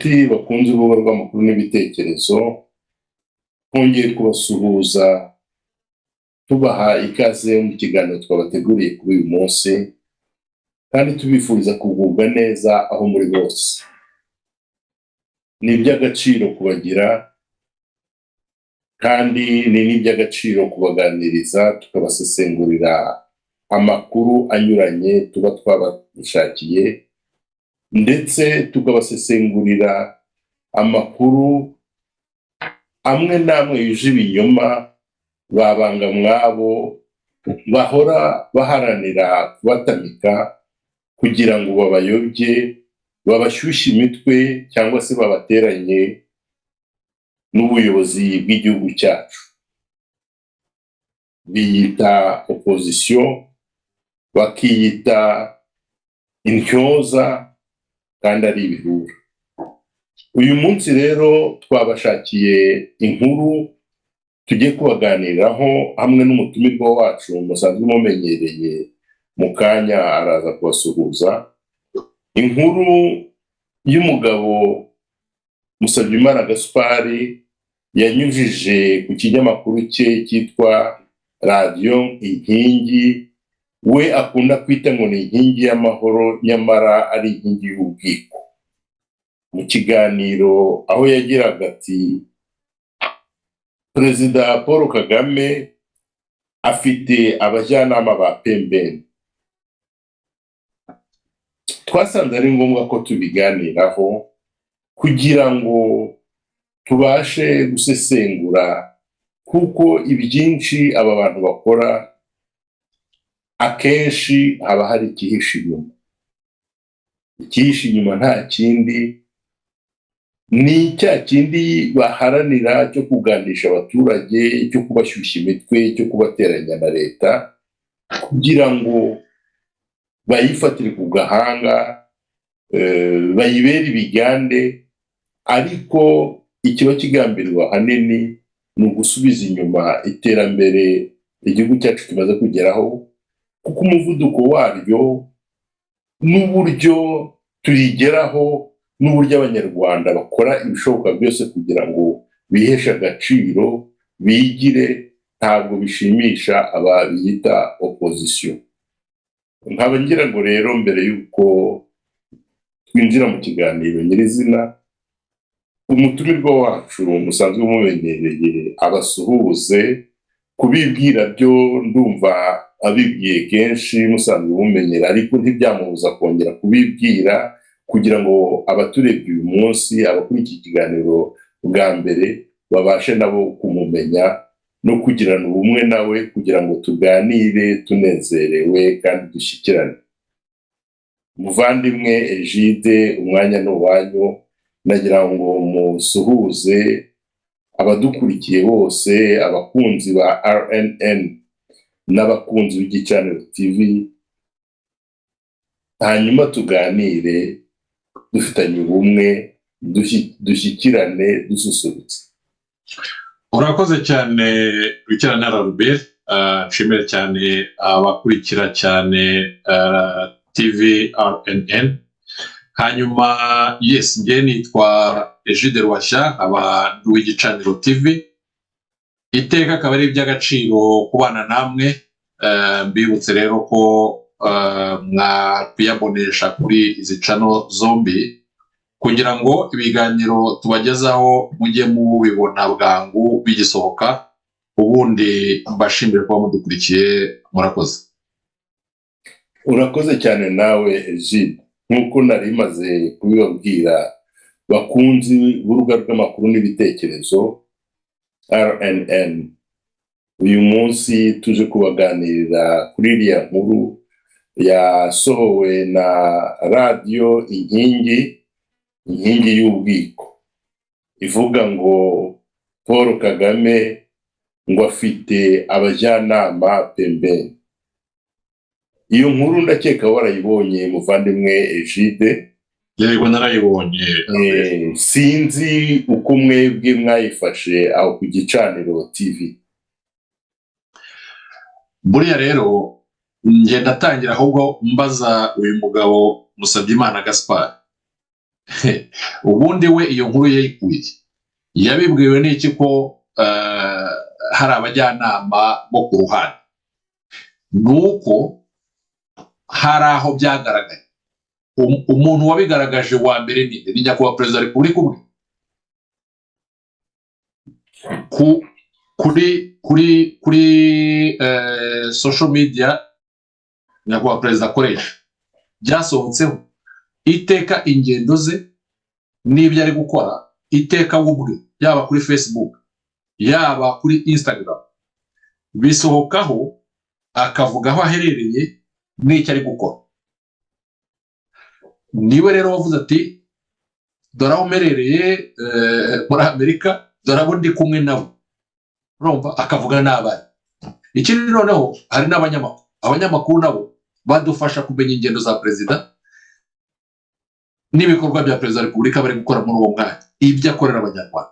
inshuti bakunze urubuga rw'amakuru n'ibitekerezo, twongeye kubasuhuza tubaha ikaze mu kiganiro twabateguriye kuri uyu munsi, kandi tubifuriza kugubwa neza aho muri bose. Ni iby'agaciro kubagira kandi ni n'iby'agaciro kubaganiriza, tukabasesengurira amakuru anyuranye tuba twabashakiye, ndetse tukabasesengurira amakuru amwe n'amwe yuje ibinyoma babanga mwabo bahora baharanira kubatamika kugira ngo babayobye, babashyushye imitwe cyangwa se babateranye n'ubuyobozi bw'igihugu cyacu. Biyita opposition, bakiyita intyoza kandi ari ibihura. Uyu munsi rero twabashakiye inkuru tugiye kubaganiraho hamwe n'umutumirwa wacu musanzwe mumenyereye, mu kanya araza kubasuhuza. Inkuru y'umugabo Musabyimana Gaspard yanyujije ku kinyamakuru cye cyitwa Radio Inkingi, we akunda kwita ngo ni inkingi y'amahoro nyamara ari inkingi y'ubwiko. Mu kiganiro aho yagiraga ati Perezida Paul Kagame afite abajyanama ba pembeni. Twasanze ari ngombwa ko tubiganiraho kugira ngo tubashe gusesengura, kuko ibyinshi aba bantu bakora akenshi haba hari ikihishe inyuma. Ikihishe inyuma nta kindi ni cya kindi baharanira cyo kuganisha abaturage, cyo kubashyushya imitwe, cyo kubateranya na leta kugira ngo bayifatire ku gahanga, bayibere ibigande, ariko ikiba kigambirwa ahanini ni ugusubiza inyuma iterambere igihugu cyacu kimaze kugeraho, kuko umuvuduko waryo n'uburyo turigeraho n'uburyo Abanyarwanda bakora ibishoboka byose kugira ngo biheshe agaciro, bigire, ntabwo bishimisha ababiyita opposition. Nkaba ngira ngo rero mbere y'uko twinjira mu kiganiro nyirizina, umutumirwa wacu musanzwe mumenyereye abasuhuze. Kubibwira byo ndumva abibwiye kenshi musanzwe mumenyera, ariko ntibyamubuza kongera kubibwira kugira ngo abaturebye uyu munsi, abakuri iki kiganiro bwa mbere, babashe nabo kumumenya no kugirana ubumwe nawe, kugira ngo tuganire tunezerewe kandi dushyikirane. Muvandimwe Egide, umwanya ni uwanyu. Nagira ngo musuhuze abadukurikiye bose, abakunzi ba RNN n'abakunzi b'igicaniro TV, hanyuma tuganire dufitanye ubumwe, dushyikirane, dususurutse. Urakoze cyane Rukirana Robert. Nshimire cyane abakurikira cyane TV RNN. Hanyuma yes, nge nitwa Egide Rwashya, aba w'igicaniro TV. Iteka akaba ari iby'agaciro kubana namwe. Mbibutse rero ko mwakwiyabonesha kuri izi channel zombi kugira ngo ibiganiro tubagezaho mujye mubibona bwangu bigisohoka. Ubundi mbashimire kuba mudukurikiye. Murakoze. Urakoze cyane nawe Egide. Nk'uko nari maze kubibabwira bakunzi b'urubuga rw'amakuru n'ibitekerezo RNN, uyu munsi tuje kubaganirira kuri iriya nkuru yasohowe na Radio Inkingi, inkingi y'ubwiko, ivuga ngo Paul Kagame ngo afite abajyanama pembeni. Iyo nkuru ndakeka warayibonye muvandimwe Egide. Yego narayibonye. Sinzi uko mwebwe mwayifashe aho ku gicaniro TV. Buriya rero nge ndatangira ahubwo mbaza uyu mugabo Musabyimana Gaspard. ubundi we iyo nkuru yayikuye yabibwiwe n'iki ko hari abajyanama bo ku ruhande, nuko hari aho byagaragaye. Umuntu wabigaragaje wa mbere ni nyakubahwa perezida wa repubulika ubwe kuri social media nyakubahwa perezida akoresha byasohotseho iteka ingendo ze n'ibyo ari gukora, iteka ubwe yaba kuri Facebook yaba kuri Instagram, bisohokaho akavuga aho aherereye n'icyo ari gukora. Niwe rero wavuze ati dore aho mperereye muri Amerika, dore abo ndi kumwe nabo, urumva, akavugana n'abari. Ikindi noneho hari n'abanyamakuru, abanyamakuru nabo badufasha kumenya ingendo za perezida n'ibikorwa bya perezida wa repubulika bari gukora muri uwo mwanya, ibyo akorera abanyarwanda.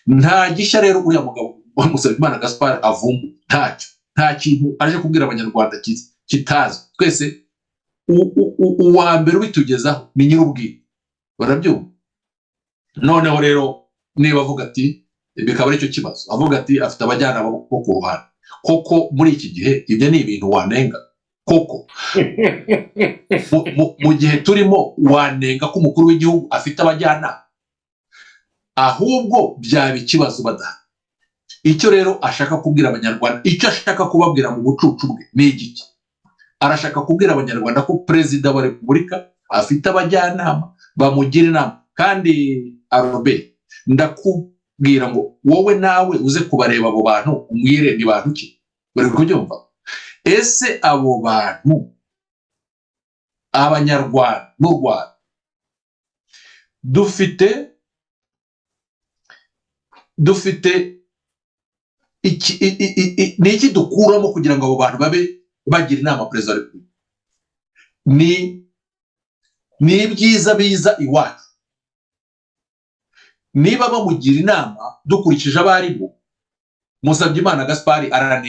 Nta gishya rero uriya mugabo Musabyimana Gaspard avumbu, ntacyo, nta kintu aje kubwira abanyarwanda kitazi. Twese uwa mbere ubitugezaho ni nyir'ubwite, barabyumva. Noneho rero niba avuga ati bikaba ari cyo kibazo, avuga ati afite abajyanama bo ku ruhande, koko muri iki gihe ibyo ni ibintu wanenga koko? mu gihe turimo wanenga ko umukuru w'igihugu afite abajyanama? Ahubwo byaba ikibazo badahari. Icyo rero ashaka kubwira abanyarwanda, icyo ashaka kubabwira mu bucucu bwe ni igiki? Arashaka kubwira abanyarwanda ko perezida wa repubulika afite abajyanama bamugira inama. Kandi Arobe, ndakubwira ngo wowe nawe uze kubareba abo bantu umwire ni bantu ki, bari kubyumva? Ese abo bantu abanyarwanda n'u Rwanda dufite iki dukuramo kugira ngo abo bantu babe bagira inama perezida wa repubulika? Ni ibyiza biza iwacu. Niba bamugira inama dukurikije abarimu, Musabyimana Gaspard aranenga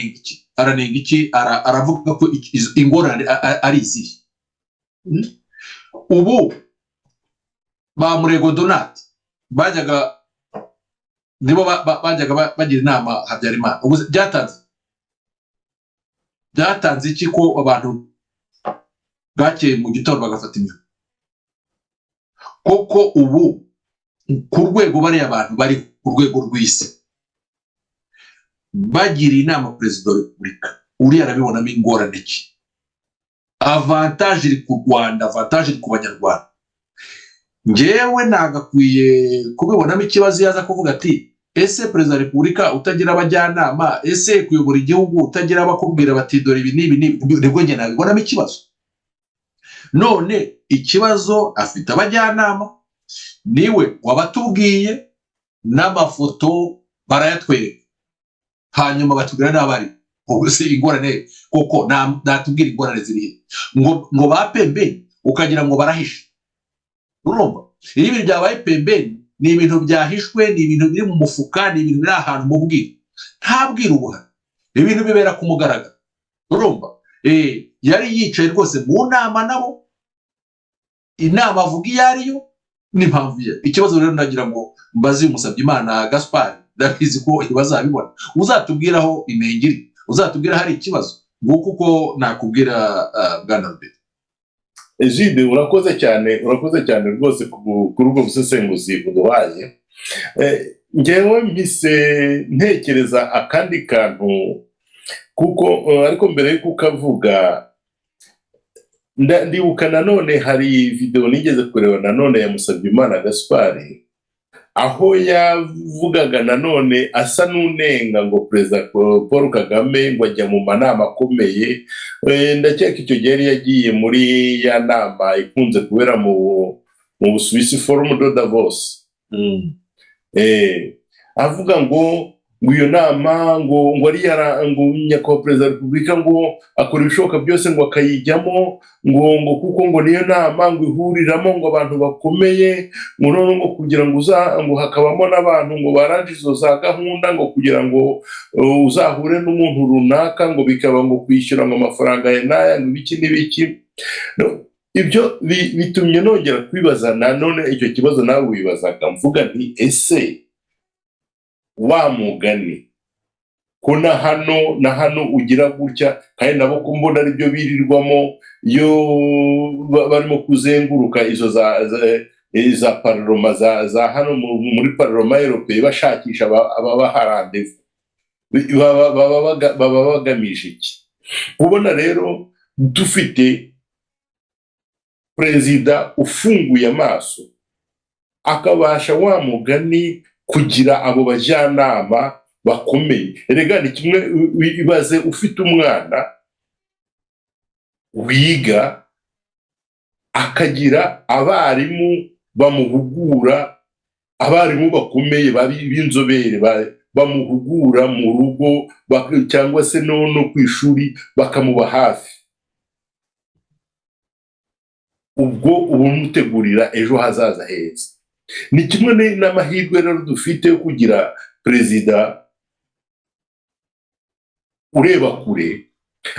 iki? Aravuga ko ingorane ari izihe? Ubu ba Murego Donat bajyaga bagira inama Habyarimana, ubu byatanze iki ko abantu bwakeye mu gitondo bagafata imyuga? Koko ubu ku rwego bariya abantu bari ku rwego rw'isi bagira inama perezida wa repubulika, uriya arabibonamo ingorane ki? Avantage iri ku Rwanda, avantage iri ku banyarwanda. Njyewe nagakwiye kubibonamo ikibazo yaza kuvuga ati ese perezida wa repubulika utagira abajyanama, ese kuyobora igihugu utagira abakubwira bati dore ibi n'ibi, nibwo njye nabibonamo ikibazo. None ikibazo afite abajyanama, niwe wabatubwiye, n'amafoto barayatwereka, hanyuma batubwira n'abari. Ubwo se ingorane koko natubwira ingorane zirihe? Ngo bapembe ukagira ngo barahishe, urumva? Iyo ibintu byabaye pembeni ni ibintu byahishwe, ni ibintu biri mu mufuka, ni ibintu biri ahantu mu bwiru, nta bwiru buhari, ibintu bibera ku mugaragaro, urumva? Yari yicaye rwose mu nama nabo, inama avuga iyo ariyo n'impamvu ye. Ikibazo rero nagira ngo mbaze Musabyimana Gaspard, ndabizi ko bazabibona, uzatubwiraho inengiri, uzatubwira hari ikibazo, nguko uko nakubwira bwana Robert. Egide, urakoze cyane rwose kuri ubwo busesenguzi uduhaye. Ngewe mpise ntekereza akandi kantu, kuko ariko mbere yo kukavuga ndibuka nanone hari video nigeze kureba nanone ya Musabyimana Gaspard, aho yavugaga nanone asa n'unenga ngo perezida Paul Kagame ngo ajya mu manama akomeye. Ndakeka icyo gihe yari yagiye muri ya nama ikunze kubera mu Busuwisi, Forum de Davos. Avuga ngo iyo nama ngo ari ngo nyakubahwa perezida wa repubulika ngo akora ibishoboka byose ngo akayijyamo, ngo kuko ngo niyo nama ngo ihuriramo ngo abantu bakomeye, ngo none ngo kugira ngo ngo hakabamo n'abantu ngo barangije izo za gahunda, ngo kugira ngo uzahure n'umuntu runaka, ngo bikaba ngo kwishyura ngo amafaranga ya n'aya ngo ibiki n'ibiki. ibyo bitumye nongera kwibaza nanone icyo kibazo nawe wibazaga, mvuga nti ese wa mugani ko na hano ugira gutya, kandi nabo ko mbona aribyo birirwamo iyo barimo kuzenguruka izo za parloma za hano muri parloma europeye bashakisha ababaharandevu, baba bagamije iki? ubona rero dufite perezida ufunguye amaso akabasha wa mugani kugira abo bajyanama bakomeye. Erega ni kimwe ibaze ufite umwana wiga akagira abarimu bamuhugura, abarimu bakomeye b'inzobere bamuhugura mu rugo cyangwa se no ku ishuri bakamuba hafi. Ubwo mutegurira ejo hazaza heza. Ni kimwe n'amahirwe rero dufite yo kugira perezida ureba kure,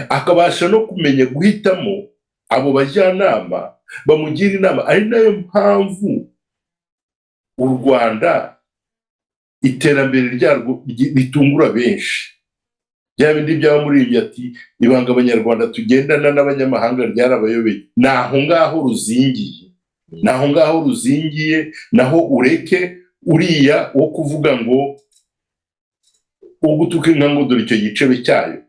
akabasha no kumenya guhitamo abo bajyanama bamugira inama. Ari nayo mpamvu u Rwanda iterambere ryarwo ritungura benshi. Bya bindi byaba muri ibyo ati ibanga abanyarwanda tugendana n'abanyamahanga ryarabayobeye, naho ngaho ruzingiye, naho ureke uriya wo kuvuga ngo ugutuka inka ngo dore icyo gicebe cyayo.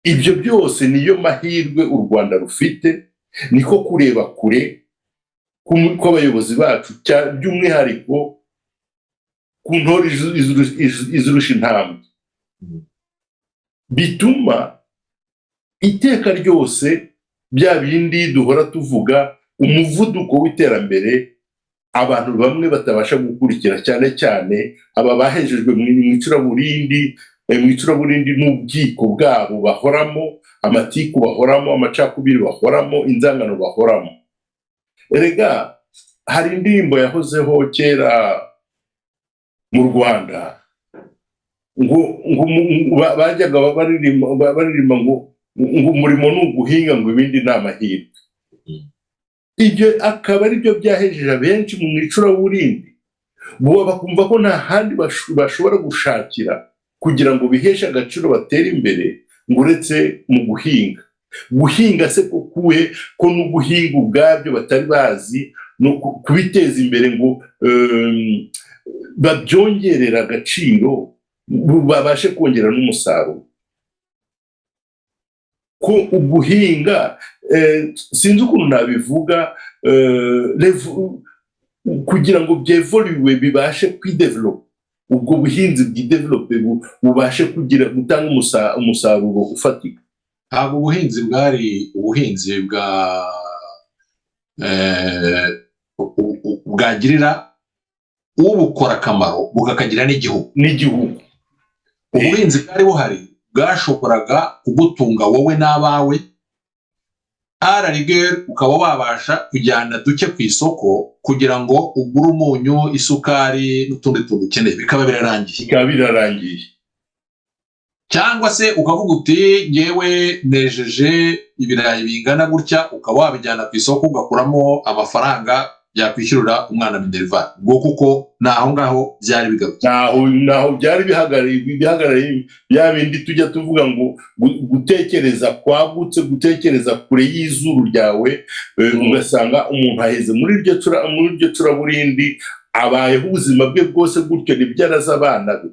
Ibyo byose niyo mahirwe u Rwanda rufite, niko kureba kure kw'abayobozi bacu, by'umwihariko ku ntore izirusha intambwe, bituma iteka ryose bya bindi duhora tuvuga umuvuduko w'iterambere abantu bamwe batabasha gukurikira, cyane cyane aba bahejejwe mu icuraburindi n'ubwiko bwabo bahoramo, amatiku bahoramo, amacakubiri bahoramo, inzangano bahoramo. Erega hari indirimbo yahozeho kera mu Rwanda ngo bajyaga baririmba ngo umurimo ni uguhinga, ngo ibindi ni amahirwe. Ibyo akaba ari byo byahejeje benshi mu icuraburindi, bo bakumva ko nta handi bashobora gushakira kugira ngo biheshe agaciro batere imbere ngo uretse mu guhinga se kukuwe ko no guhinga ubwabyo batari bazi no kubiteza imbere ngo babyongerera agaciro, babashe kongera n'umusaruro. Ko uguhinga sinzi ukuntu nabivuga, kugira ngo byevoluwe bibashe kwidevelopa, ubwo buhinzi bwidevelope bubashe gutanga umusaruro ufatika. Ntabwo ubuhinzi bwari ubuhinzi bwagirira ubukora akamaro bukakagira n'igihugu. Ubuhinzi bwari buhari bwashoboraga kugutunga wowe n'abawe, ararigere ukaba wabasha kujyana duke ku isoko kugira ngo ugure umunyu, isukari n'utundi tuntu ukeneye, bikaba birarangiye. Cyangwa se ukavuga uti ngewe nejeje ibirayi bingana gutya, ukaba wabijyana ku isoko ugakuramo amafaranga yakwishyurira umwana minerva. Ubwo kuko naho ngaho byari bigarutse, naho byari bihagarariye bya bindi tujya tuvuga ngo gutekereza kwagutse, gutekereza kure y'izuru ryawe. Ugasanga umuntu aheze muri iryo curaburindi, abayeho ubuzima bwe bwose gutyo, nibyo araza abana be.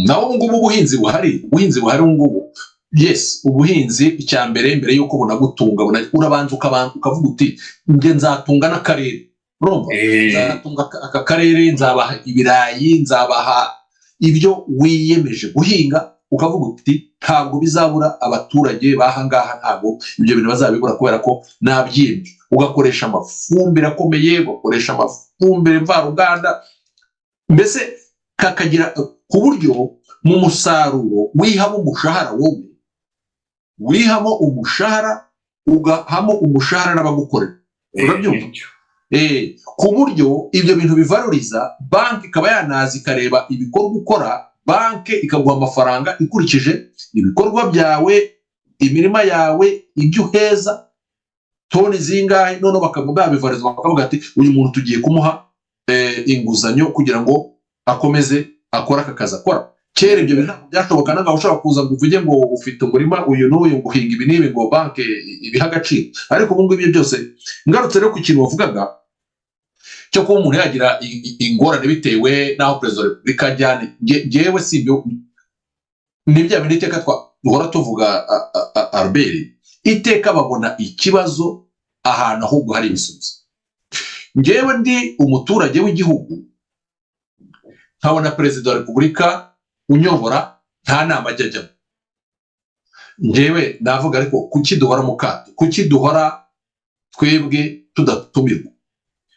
Naho ubu ngubu ubuhinzi buhari ubu ngubu. Yes, ubuhinzi icya mbere yuko bunagutunga, urabanza ukavuga uti nge nzatunga n'akarere, nzatunga aka karere, nzabaha ibirayi, nzabaha ibyo wiyemeje guhinga. Ukavuga uti ntabwo bizabura abaturage bahangaha, ntabwo ibyo bintu bazabibura kubera ko nabyiyemeje. Ugakoresha amafumbire akomeye, ugakoresha amafumbire mvaruganda, mbese kakagira ku buryo mu musaruro wihamo umushahara, wowe wihamo umushahara, ugahamo umushahara n'abagukorera. Urabyumva? Ku buryo ibyo bintu bivaloriza, banki ikaba yanazi ikareba ibikorwa ukora, banki ikaguha amafaranga ikurikije ibikorwa byawe, imirima yawe, ibyo uheza. toni zingahe, none babivariza bakavuga ati uyu muntu tugiye kumuha inguzanyo kugira ngo akomeze akora aka kazi akora. Kera ibyo bintu byashoboka, naga ushobora kuza ngo uvuge ngo ufite umurima uyu n'uyu ngo uhinga ibi n'ibi ngo banke ibiha agaciro. Ariko ubu ngubu ibyo byose, ngarutse rero ku kintu wavugaga cyo kuba umuntu yagira ingorane bitewe n'aho perezida wa repubulika ajyane, ngewe si ibyo ni bya bindi iteka duhora tuvuga Albert, iteka babona ikibazo ahantu ahubwo hari ibisubizo. Ngewe ndi umuturage w'igihugu, nkabona perezida wa repubulika unyobora nta nama ajyamo, ngewe navuga ariko kuki duhora mu kato, kuki duhora twebwe tudatumirwa?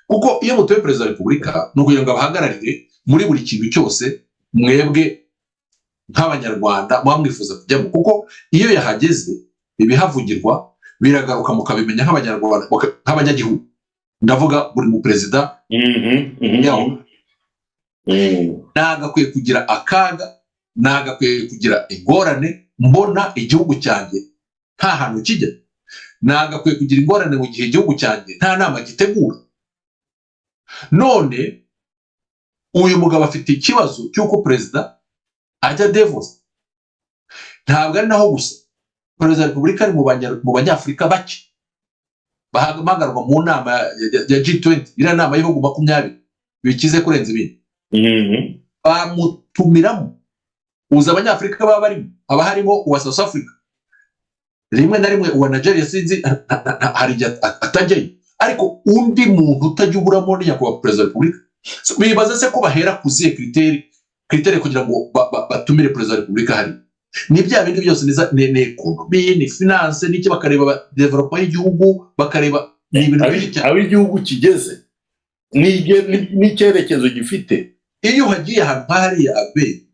Kuko iyo mutuye perezida wa repubulika ni ukugira ngo abahagararire muri buri kintu cyose mwebwe nk'abanyarwanda muba mwifuza kujyamo, kuko iyo yahageze ibihavugirwa biragaruka mukabimenya nk'abanyarwanda, nk'abanyagihugu. Ndavuga buri mu perezida yawo nagakwiye kugira akaga, nagakwiye kugira ingorane mbona igihugu cyanjye nta hantu kijya, nagakwiye kugira ingorane mu gihe igihugu cyanjye nta nama gitegura. None uyu mugabo afite ikibazo cy'uko perezida ajya Davos. Ntabwo ari naho gusa, perezida wa repubulika ari mu banyafurika bake bahamagarwa mu nama ya G20, iriya nama y'ibihugu 20 bikize kurenza ibindi. Bamutumiramo, uza abanyafurika baba barimo, haba harimo uwa South Africa, rimwe na rimwe uwa Nigeria, sinzi hari igihe atajyayo, ariko undi muntu utajya uburamo ni nyakubahwa perezida wa repubulika. Bibaza se ko bahera kuziye kritere kugira ngo batumire perezida wa repubulika hari ni bya bindi byose ni ekonomi, ni finance, n'iki, bakareba development y'igihugu, bakareba n'ibintu byinshi cyane aho igihugu kigeze n'icyerekezo gifite. Iyo hagiye ahantu nk'ahariya abe,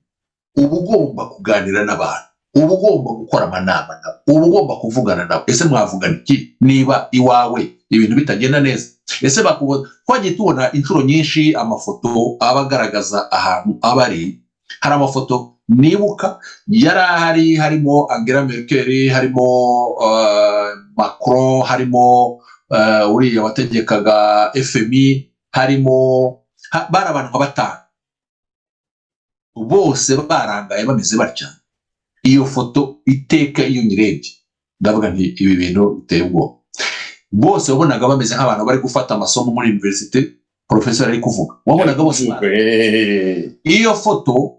uba ugomba kuganira n'abantu, uba ugomba gukora amanama nabo, uba ugomba kuvugana nabo. Ese mwavugana iki niba iwawe ibintu bitagenda neza? Ese bakubona, twagiye tubona inshuro nyinshi amafoto aba agaragaza ahantu aba ari. Hari amafoto nibuka yari ahari, harimo Angela Merkel, harimo Macron, harimo uriya wategekaga FMI, harimo bari abantu nka batanu, bose barangaye bameze batya. Iyo foto iteka iyo nyirebye ndavuga nti ibi bintu biteye ubwoba. Bose wabonaga bameze nk'abantu bari gufata amasomo muri university, professor ari kuvuga, wabonaga bose. Iyo foto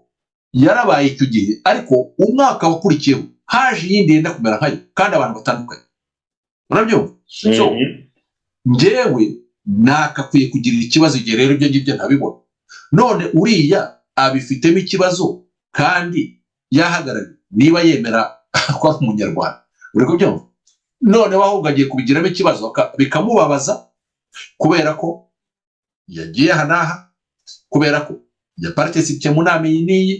yarabaye icyo gihe, ariko umwaka wakurikiyeho haje iyindi yenda kumera nkayo kandi abantu batandukanye. Urabyumva? So ngewe nakakwiye kugira ikibazo igihe rero ibyo ngibyo ntabibona. None uriya abifitemo ikibazo kandi yahagarariye, niba yemera ko ari umunyarwanda, uri kubyumva? None ahubwo agiye kubigiramo ikibazo bikamubabaza, kubera ko yagiye aha n'aha, kubera ko yaparticipye mu nama iyi n'iyi,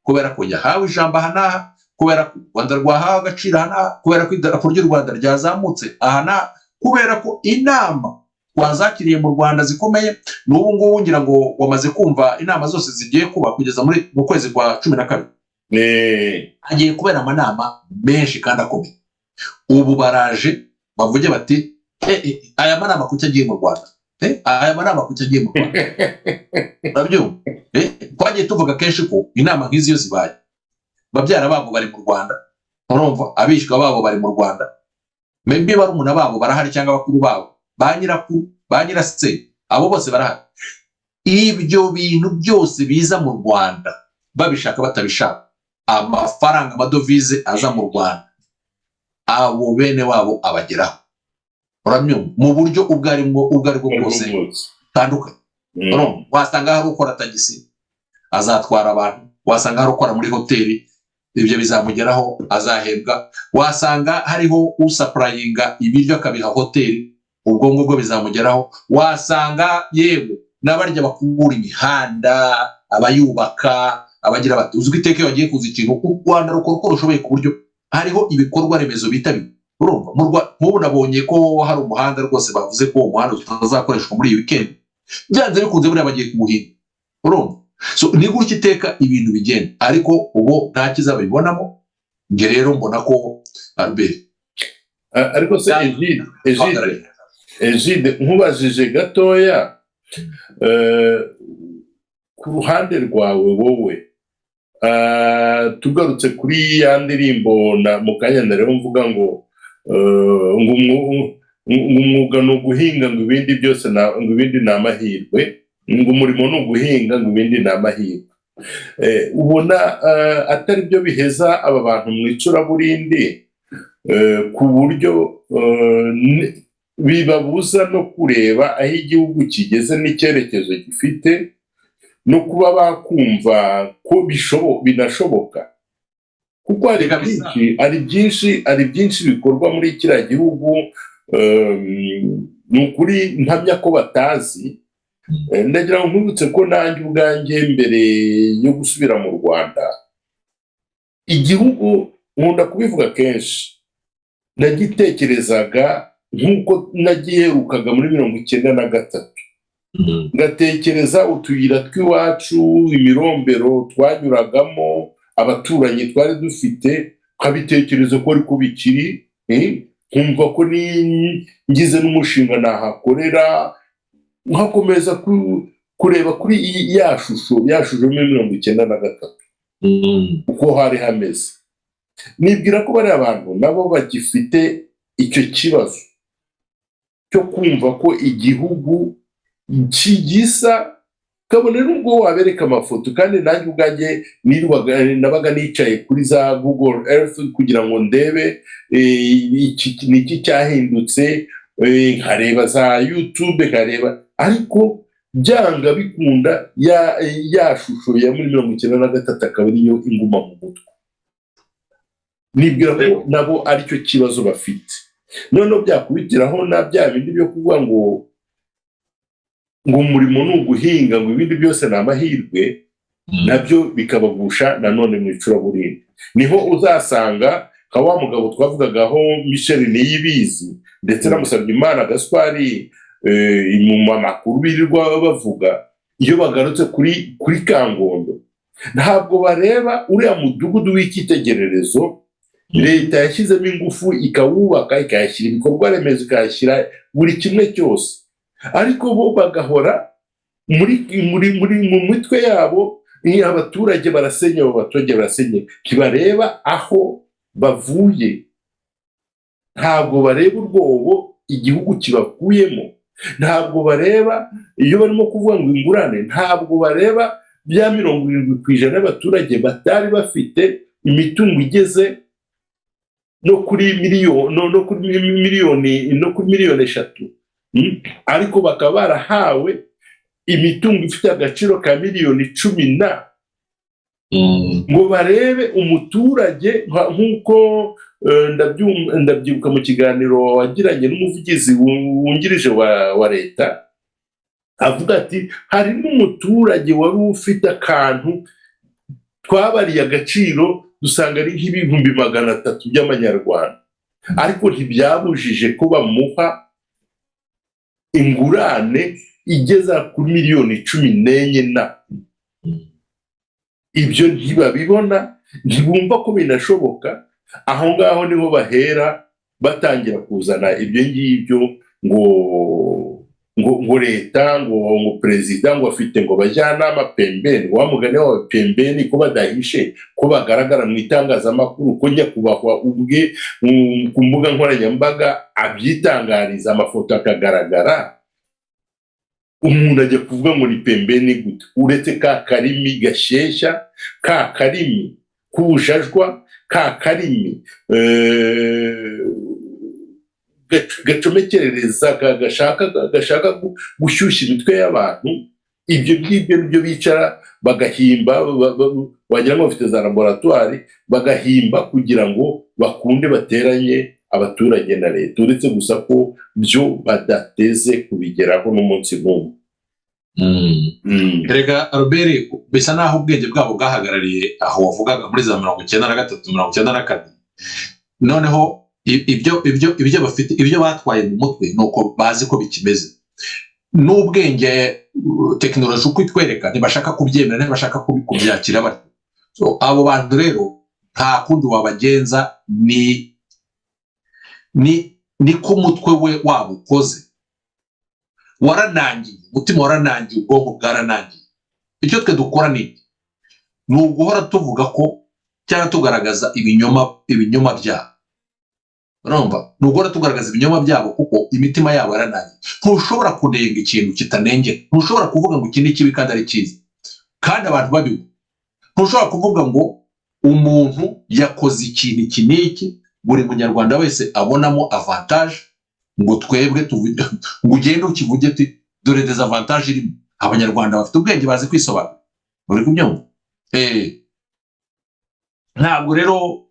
kubera ko yahawe ijambo aha n'aha, kubera ko u Rwanda rwahawe agaciro aha n'aha, kubera ko idarapo ry'u Rwanda ryazamutse aha n'aha, kubera ko inama twazakiriye mu Rwanda zikomeye. N'ubu ngubu ngira ngo wamaze kumva inama zose zigiye kuba kugeza mu kwezi kwa 12. Hagiye kubera amanama menshi kandi akomeye. Ubu baraje bavuge bati aya manama kuki agiye mu Rwanda, aya manama kuki agiye mu Rwanda. Urabyumva? Twagiye tuvuga kenshi ko inama nk'izi iyo zibaye, babyara babo bari mu Rwanda, urumva, abishwa babo bari mu Rwanda, maybe barumuna babo barahari cyangwa bakuru babo, ba nyirakuru, ba nyirase, abo bose barahari. Ibyo bintu byose biza mu Rwanda, babishaka batabishaka, amafaranga, amadovize aza mu Rwanda, abo bene wabo abageraho. Uramyumva? Mu buryo ubwo aribwo bwose tandukanye. Wasanga hari ukora tagisi azatwara abantu, wasanga hari ukora muri hoteli, ibyo bizamugeraho, azahembwa. Wasanga hariho usapurayinga ibiryo akabiha hoteli, ubwo ngubwo bizamugeraho. Wasanga yewe n'abarya bakubura imihanda, abayubaka, abagira bati uzwi iteka iyo bagiye kuza ikintu, u Rwanda rukora uko rushoboye ku buryo hariho ibikorwa remezo bitabiriye. Urumva, nk'ubu nabonye ko hari umuhanda rwose bavuze ko uwo muhanda utazakoreshwa muri iyi weekend, byanze bikunze buriya bagiye kuwuhinga. Urumva? So ni gutya iteka ibintu bigenda, ariko ubu nta kizabibonamo. Nge rero mbona ko Albert ariko se Egide Egide nkubajije gatoya ku ruhande rwawe wowe tugarutse kuri ya ndirimbo mu kanya rero mvuga ngo umwuga ni uguhinga ngo ibindi byose ngo ibindi ni amahirwe, ngo umurimo ni uguhinga ngo ibindi ni amahirwe. Ubona atari byo biheza aba bantu mu icuraburindi ku buryo bibabuza no kureba aho igihugu kigeze n'icyerekezo gifite no kuba bakumva ko binashoboka, kuko hari byinshi bikorwa muri kiriya gihugu ni ukuri mpamya ko batazi. Ndagira ngo nkwibutse ko nanjye ubwanjye mbere yo gusubira mu Rwanda, igihugu nkunda kubivuga kenshi, nagitekerezaga nk'uko nagiherukaga muri 1993, ngatekereza utuyira tw'iwacu, imirombero twanyuragamo, abaturanyi twari dufite, nkabitekereza ko ariko bikiri, nkumva ko ngize n'umushinga nahakorera, nkakomeza kureba kuri ya shusho muri 1993 uko hari hameze. Nibwira ko bari abantu nabo bagifite icyo kibazo cyo kumva ko igihugu kigisa, kabone nubwo wabereka amafoto, kandi nanjye ubwanjye nabaga nicaye kuri za Google Earth kugira ngo ndebe iki cyahindutse, nkareba za YouTube, nkareba, ariko byanga bikunda ya shusho ya muri 1993 akaba ariyo inguma mu mutwe. Nibwira ko nabo aricyo kibazo bafite, noneho byakubitiraho na bya bindi byo kuvuga ngo umurimo ni uguhinga ngo ibindi byose ni amahirwe, nabyo bikabagusha nanone mu icuraburindi. Niho uzasanga nka wa mugabo twavugagaho Michel Niyibizi ndetse na Musabyimana Gaspard mu makuru birirwa bavuga, iyo bagarutse kuri Kangondo ntabwo bareba uriya mudugudu w'icyitegererezo leta yashyizemo ingufu ikawubaka, ikayashyira ibikorwa remezo, ikayashyira buri kimwe cyose, ariko bo bagahora mu mitwe yabo abaturage barasenye, ntibareba aho bavuye, ntabwo bareba urwobo igihugu kibakuyemo, ntabwo bareba iyo barimo kuvuga ngo ingurane, ntabwo bareba bya 70% y'abaturage batari bafite imitungo igeze no kuri miliyoni 3, ariko bakaba barahawe imitungo ifite agaciro ka miliyoni 10 ngo barebe umuturage, nk'uko ndabyibuka mu kiganiro wagiranye n'umuvugizi wungirije wa leta, avuga ati hari n'umuturage wari ufite akantu twabariye agaciro dusanga ari nk'ibihumbi 300 by'amanyarwanda, ariko ntibyabujije ko bamuha ingurane igeza kuri miliyoni 14. Ibyo ntibabibona, ntibumva ko binashoboka. Aho ngaho niho bahera batangira kuzana ibyo ngibyo ngo leta, ngo perezida, ngo afite ngo abajyanama pembeni, wa mugani wa pembeni ko badahishe, ko bagaragara mu itangazamakuru, ko nyakubahwa ubwe ku mbuga nkoranyambaga abyitangariza, amafoto akagaragara. Umuntu ajya kuvuga ngo ni pembeni gute, uretse ka karimi gashyeshya, ka karimi k'ubujajwa, ka karimi gacomekerereza, gashaka gushyushya imitwe y'abantu. Ibyo ngibyo nibyo bicara bagahimba, wagira ngo bafite za laboratwari, bagahimba kugira ngo bakunde bateranye abaturage na leta, uretse gusa ko byo badateze kubigeraho n'umunsi n'umwe. Erega Albert, bisa naho ubwenge bwabo bwahagarariye aho wavugaga muri za 1993-1994. Noneho ibyo bafite, ibyo batwaye mu mutwe nuko bazi ko bikimeze, n'ubwenge tekinoloji uko itwereka ntibashaka kubyemera, ntibashaka kubyakira batyo. So abo bantu rero nta kundi wabagenza, ni ko umutwe we wabo ukoze, waranangiye, umutima waranangiye, ubwonko bwaranangiye. Icyo twe dukora ni uguhora tuvuga ko cyangwa tugaragaza ibinyoma byabo. Urumva, ni uguhora tugaragaza ibinyoma byabo kuko imitima yabo yaranangiye. Ntushobora kunenga ikintu kitanengera, ntushobora kuvuga ngo iki ni kibi kandi ari cyiza kandi abantu babivuga. Ntushobora kuvuga ngo umuntu yakoze ikintu iki n'iki buri munyarwanda wese abonamo avantage, ngo twebwe tuvuge ngo ugende ukivuge ati dore desavantage irimo. Abanyarwanda bafite ubwenge bazi kwisobanura, uri kubyumva. Ntabwo rero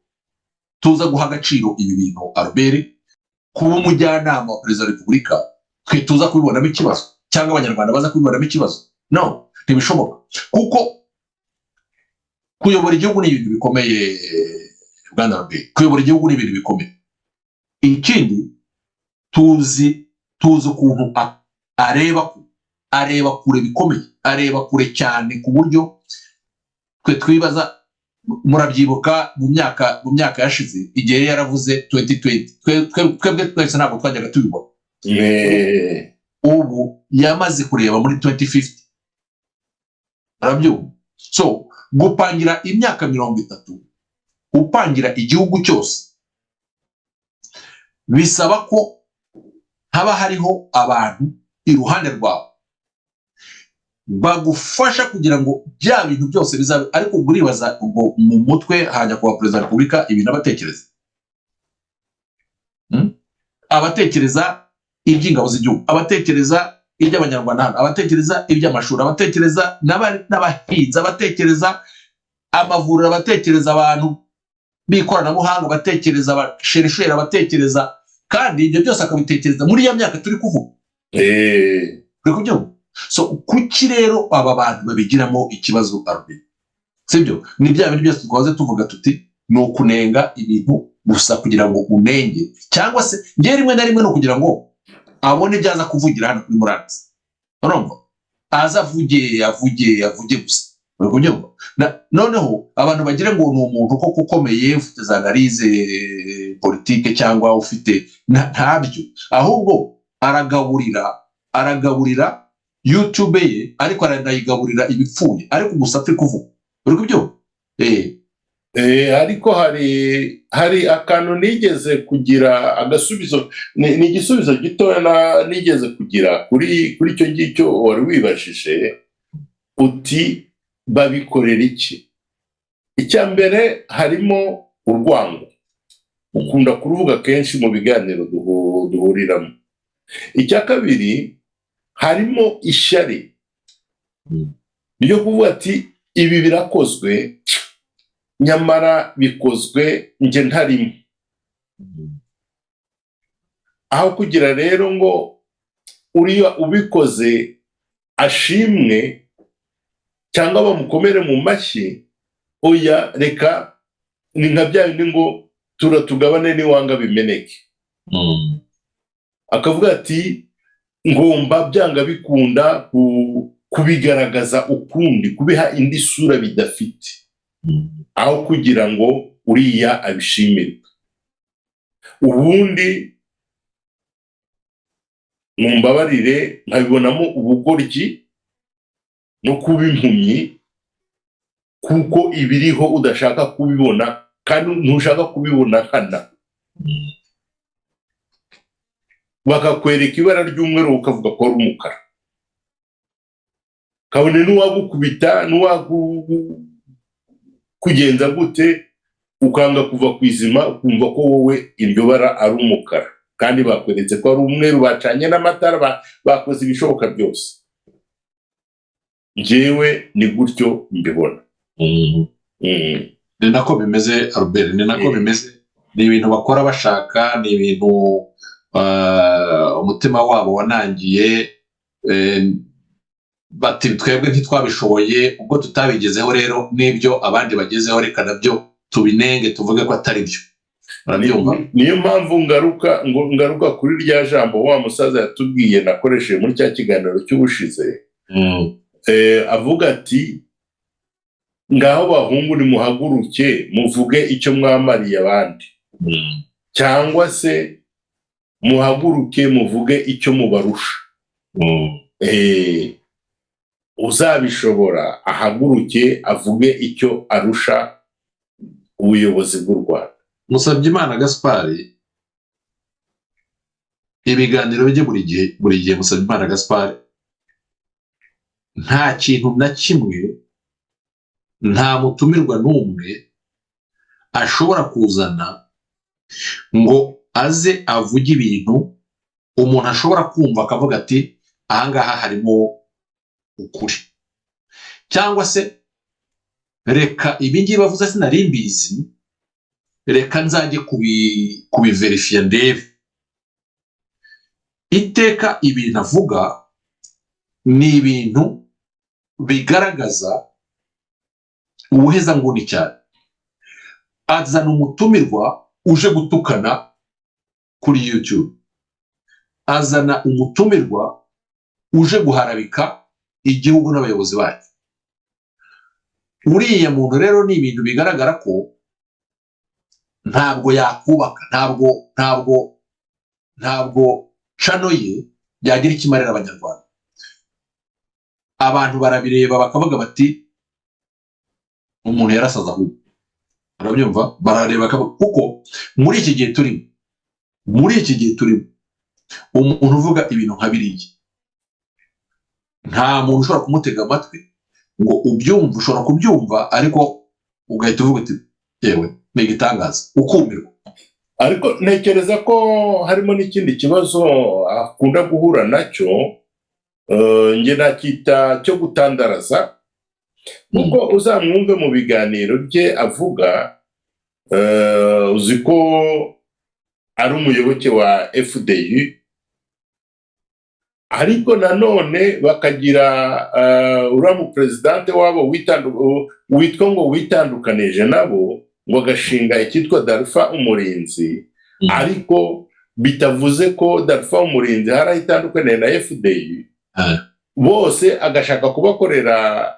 tuza guha agaciro ibi bintu Albert, kuba umujyanama wa perezida wa repubulika twe tuza kubibonamo ikibazo cyangwa abanyarwanda baza kubibonamo ikibazo. No, ntibishoboka kuko kuyobora igihugu ni ibintu bikomeye Bwana Albert, kuyobora igihugu ni ibintu bikomeye. Ikindi tuzi ukuntu areba kure bikomeye, areba kure cyane ku buryo twe twibaza. Murabyibuka mu myaka yashize igihe yaravuze 2020 twebwe twese ntabwo twajyaga tubibona. Ubu yamaze kureba muri 2050. Arabyumva. So gupangira imyaka 30, upangira igihugu cyose bisaba ko haba hariho abantu iruhande rwawe bagufasha kugira ngo bya bintu byose bizabe. Ariko uribaza ngo mu mutwe hajya kuba perezida wa repubulika ibintu abatekereza, abatekereza iby'ingabo z'igihugu, abatekereza iby'abanyarwanda, abatekereza iby'amashuri, abatekereza n'abahinzi, abatekereza amavuriro, abatekereza abantu b'ikoranabuhanga, abatekereza abasherisheri, abatekereza, kandi ibyo byose akabitekereza muri ya myaka turi kuvuga. Uri kubyumva? So kuki rero aba bantu babigiramo ikibazo Albert? Sibyo, ni bya bintu byose twaze tuvuga tuti ni ukunenga ibintu gusa kugira ngo unenge, cyangwa se ngiye rimwe na rimwe no kugira ngo abone ibyaza kuvugira hano kuri murandasi. Urumva, aza avuge gusa. Uri kubyumva? Noneho abantu bagira ngo ni umuntu koko ukomeye, ufite za analize politike cyangwa ufite ntabyo, ahubwo aragaburira YouTube ye, ariko aranayigaburira ibipfuye, ariko gusa turi kuvuga. Uri kubyumva? Ariko hari akantu nigeze kugira agasubizo, ni igisubizo gitoya nigeze kugira kuri icyo ngicyo wari wibajije uti babikorera iki. Icya mbere harimo urwango, ukunda kuruvuga kenshi mu biganiro duhuriramo. Icya kabiri harimo ishyari ryo kuvuga ati ibi birakozwe nyamara bikozwe nge ntarimo. Aho kugira rero ngo uriya ubikoze ashimwe cyangwa bamukomere mu mashyi, oya reka ni nka bya bindi ngo turatugabane niwanga bimeneke. Akavuga ati ngomba byanga bikunda kubigaragaza ukundi, kubiha indi sura bidafite, aho kugira ngo uriya abishimirwe. Ubundi mumbabarire nkabibonamo ubugoryi no kuba impumyi, kuko ibiriho udashaka kubibona kandi ntushaka kubibona nkana. Bakakwereka ibara ry'umweru ukavuga ko ari umukara, kabone n'uwagukubita n'uwakugenza gute ukanga kuva ku izima ukumva ko wowe iryo bara ari umukara, kandi bakweretse ko ari umweru, bacanye n'amatara, bakoze ibishoboka byose. Njyewe ni gutyo mbibona. Ni nako bimeze Albert, ni nako bimeze. Ni ibintu bakora bashaka, ni ibintu umutima wabo wanangiye, bati twebwe ntitwabishoboye, ubwo tutabigezeho rero n'ibyo abandi bagezeho reka nabyo tubinenge tuvuge ko atari byo. Niyo mpamvu ngaruka kuri rya jambo wa musaza yatubwiye nakoresheje muri cya kiganiro cy'ubushize. Avuga ati ngaho bahungu nimuhaguruke muvuge icyo mwamariye abandi, cyangwa se muhaguruke muvuge icyo mubarusha. uzabishobora ahaguruke avuge icyo arusha ubuyobozi bw'u Rwanda. Musabyimana Gaspard, ibiganiro bye buri gihe Musabyimana Gaspard nta kintu na kimwe, nta mutumirwa n'umwe ashobora kuzana ngo aze avuge ibintu umuntu ashobora kumva akavuga ati ahangaha harimo ukuri, cyangwa se reka ibingibi bavuze sinari mbizi, reka nzajye kubiverifiya ndebe. Iteka ibintu avuga ni ibintu bigaragaza ubuhezanguni cyane. Azana umutumirwa uje gutukana kuri YouTube, azana umutumirwa uje guharabika igihugu n'abayobozi bacyo. Uriya muntu rero ni ibintu bigaragara ko ntabwo yakubaka, ntabwo cano ye yagira ikimarira abanyarwanda. Abantu barabireba bakavuga bati umuntu yarasaza ahubwo. Urabyumva? Barareba kuko muri iki gihe turimo umuntu uvuga ibintu nka biriya nta muntu ushobora kumutega amatwi ngo ubyumve. Ushobora kubyumva ariko ugahita uvuga uti yewe ni igitangaza, ukumirwa. Ariko ntekereza ko harimo n'ikindi kibazo akunda guhura nacyo, nge nakita cyo gutandaraza, kuko uzamwumve mu biganiro bye avuga, uzi ko ari umuyoboke wa FDU, ariko nanone bakagira uramu presidente wabo witwa ngo witandukanije nabo, ngo agashinga icyitwa Darfa umurinzi, ariko bitavuze ko Darfa umurinzi harahitandukaniye na FDU. Bose agashaka kubakorera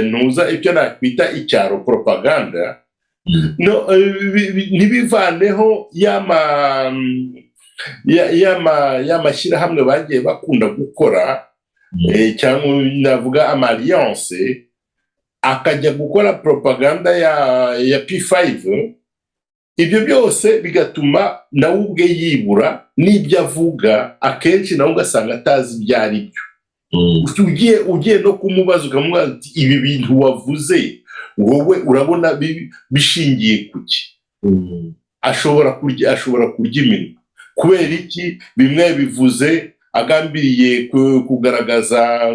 ntuza icyo nakwita icyaro propaganda, ntibivaneho y'amashyirahamwe bagiye bakunda gukora, cyangwa navuga amalliance, akajya gukora propaganda ya P5. Ibyo byose bigatuma nawe ubwe yibura n'ibyo avuga, akenshi nawe ugasanga atazi ibyo ari byo. Ugiye no kumubaza ukamubaza uti ibi bintu wavuze wowe urabona bishingiye kuki? Ashobora kurya iminwa. Kubera iki? Bimwe bivuze agambiriye kugaragaza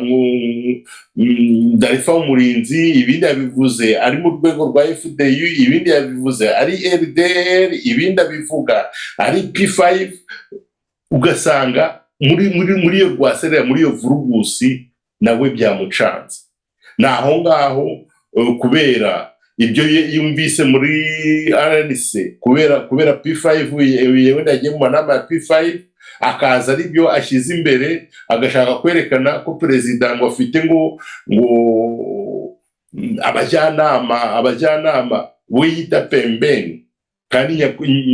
Darfa umurinzi, ibindi yabivuze ari mu rwego rwa FDU, ibindi yabivuze ari RDR, ibindi abivuga ari P5. Ugasanga muri iyo rwaserera, muri iyo vurugusi nawe byamucanze. Naho ngaho kubera ibyo yumvise muri RNC, kubera P5 yewe yagiye mu manama ya P5, akaza ari byo ashyize imbere, agashaka kwerekana ko perezida ngo afite ngo abajyanama we yita pembeni. Kandi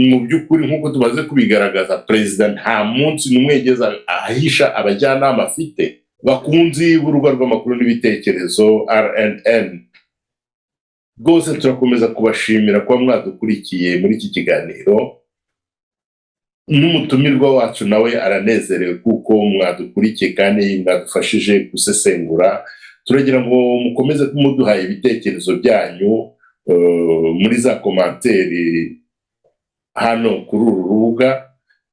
mu by'ukuri nk'uko tumaze kubigaragaza, perezida nta munsi n'umwe yigeze ahisha abajyanama afite. Bakunzi b'urubuga rw'amakuru n'ibitekerezo RNN, rwose turakomeza kubashimira kuba mwadukurikiye muri iki kiganiro. N'umutumirwa wacu nawe aranezerewe kuko mwadukurikiye kandi mwadufashije gusesengura. Turagira ngo mukomeze kumuduhaye ibitekerezo byanyu muri za komanteri hano kuri uru rubuga,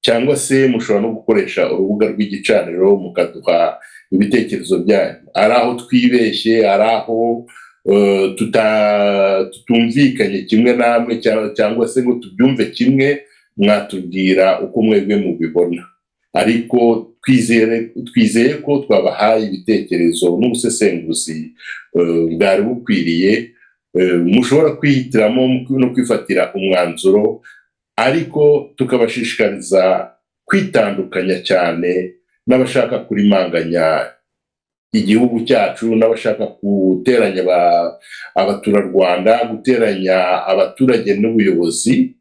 cyangwa se mushobora no gukoresha urubuga rw'igicaniro mukaduha ibitekerezo byanyu. Ari aho twibeshye, ari aho tutumvikanye kimwe namwe, cyangwa se ngo tubyumve kimwe, mwatubwira uko mwebwe mubibona. Ariko twizeye ko twabahaye ibitekerezo n'ubusesenguzi bwari bukwiriye. Mushobora kwihitiramo no kwifatira umwanzuro, ariko tukabashishikariza kwitandukanya cyane n'abashaka kurimanganya igihugu cyacu, n'abashaka guteranya abaturarwanda, guteranya abaturage n'ubuyobozi,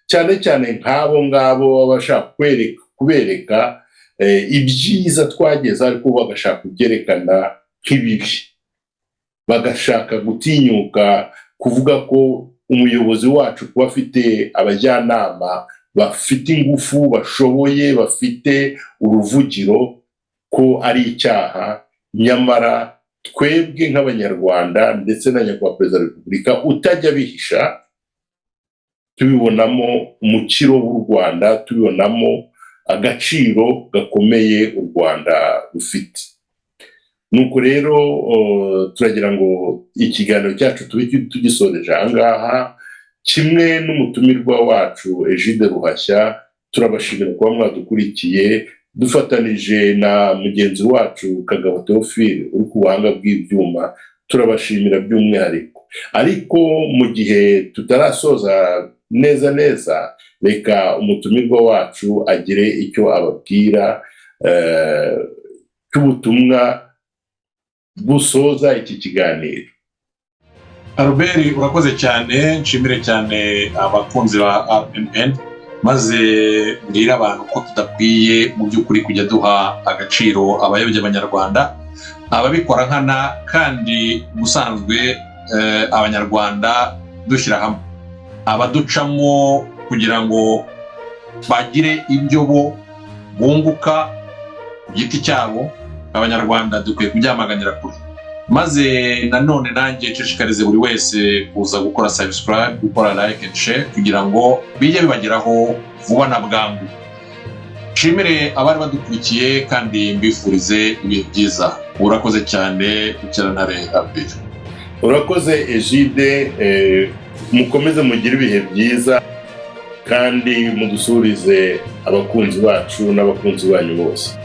cyane cyane nk'abo ngabo bashaka kubereka ibyiza twageze ariko bagashaka kubyerekana nk'ibibi, bagashaka gutinyuka kuvuga ko umuyobozi wacu kuba afite abajyanama bafite ingufu, bashoboye, bafite uruvugiro, ko ari icyaha. Nyamara twebwe nk'abanyarwanda ndetse na nyakubahwa perezida wa repubulika utajya bihisha, tubibonamo umukiro w'u Rwanda, tubibonamo agaciro gakomeye u Rwanda rufite. Nuko rero turagira ngo ikiganiro cyacu tube tugisoreje ahangaha, kimwe n'umutumirwa wacu Egide Ruhashya. Turabashimira kuba mwadukurikiye, dufatanije na mugenzi wacu Kagabo Theophile uri ku buhanga bw'ibyuma. Turabashimira by'umwihariko, ariko mu gihe tutarasoza neza, reka umutumirwa wacu agire icyo ababwira cy'ubutumwa busoza iki kiganiro. Albert, urakoze cyane, nshimire cyane abakunzi ba RTLM, maze mbwira abantu ko tudakwiye mu by'ukuri kujya duha agaciro abayobya abanyarwanda, ababikora nkana, kandi ubusanzwe abanyarwanda dushyira hamwe, abaducamo kugira ngo bagire ibyo bo bunguka ku giti cyabo, abanyarwanda dukwiye kubyamaganira kure. Maze nanone nanjye nshishikarize buri wese kuza gukora subscribe, gukora like and share, kugira ngo bijye bibageraho vuba na bwangu. Nshimire abari badukurikiye kandi mbifurize ibihe byiza. Urakoze cyane Ukiranare Abel. Urakoze Egide, mukomeze mugire ibihe byiza kandi mudusurize abakunzi bacu n'abakunzi banyu bose.